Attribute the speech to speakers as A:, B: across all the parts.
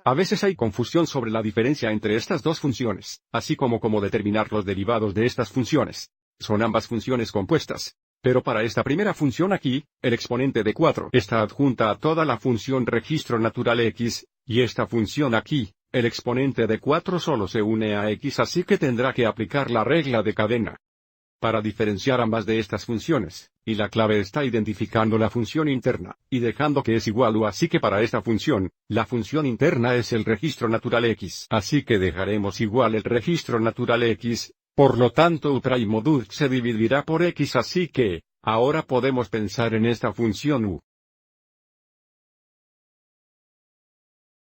A: A veces hay confusión sobre la diferencia entre estas dos funciones, así como cómo determinar los derivados de estas funciones. Son ambas funciones compuestas. Pero para esta primera función aquí, el exponente de 4 está adjunta a toda la función registro natural x, y esta función aquí, el exponente de 4 solo se une a x, así que tendrá que aplicar la regla de cadena para diferenciar ambas de estas funciones, y la clave está identificando la función interna, y dejando que es igual u, así que para esta función, la función interna es el registro natural x, así que dejaremos igual el registro natural x, por lo tanto u' mod se dividirá por x, así que, ahora podemos pensar en esta función u.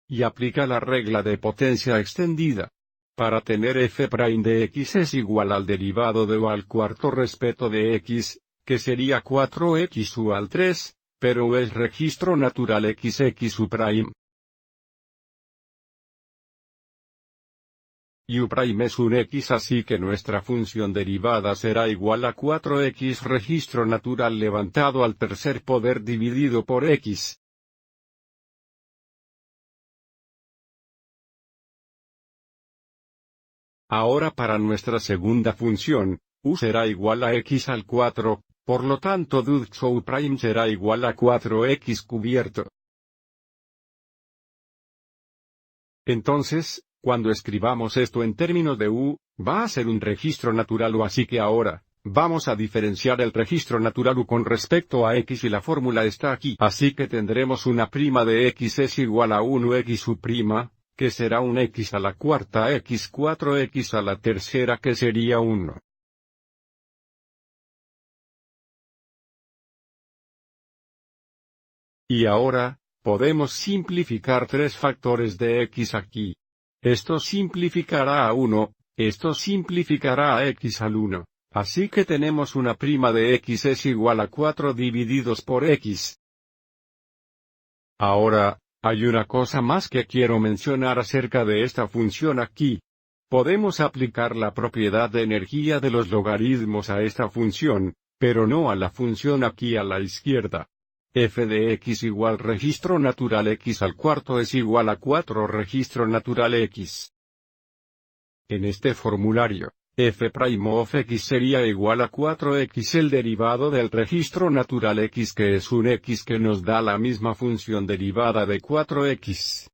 A: Y aplica la regla de potencia extendida. Para tener f' de x es igual al derivado de u al cuarto respecto de x, que sería 4x u al 3, pero u es registro natural x u'. Y u' es un x, así que nuestra función derivada será igual a 4x registro natural levantado al tercer poder dividido por x. Ahora para nuestra segunda función, u será igual a x al 4, por lo tanto dux u' será igual a 4x cubierto. Entonces, cuando escribamos esto en términos de u, va a ser un registro natural u, así que ahora, vamos a diferenciar el registro natural u con respecto a x y la fórmula está aquí. Así que tendremos una prima de x es igual a 1x u', que será un x a la cuarta x 4x a la tercera que sería 1. Y ahora, podemos simplificar tres factores de x aquí. Esto simplificará a 1, esto simplificará a x al 1, así que tenemos una prima de x es igual a 4 divididos por x. Ahora, hay una cosa más que quiero mencionar acerca de esta función aquí. Podemos aplicar la propiedad de energía de los logaritmos a esta función, pero no a la función aquí a la izquierda. F de x igual registro natural x al cuarto es igual a 4 registro natural x. En este formulario, f' of x sería igual a 4x el derivado del registro natural x, que es un x que nos da la misma función derivada de 4x.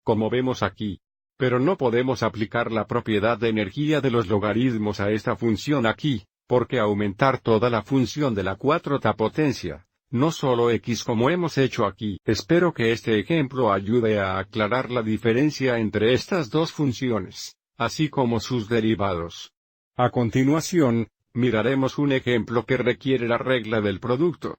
A: Como vemos aquí. Pero no podemos aplicar la propiedad de energía de los logaritmos a esta función aquí, porque aumentar toda la función de la cuarta potencia, no solo x como hemos hecho aquí. Espero que este ejemplo ayude a aclarar la diferencia entre estas dos funciones, así como sus derivados. A continuación, miraremos un ejemplo que requiere la regla del producto.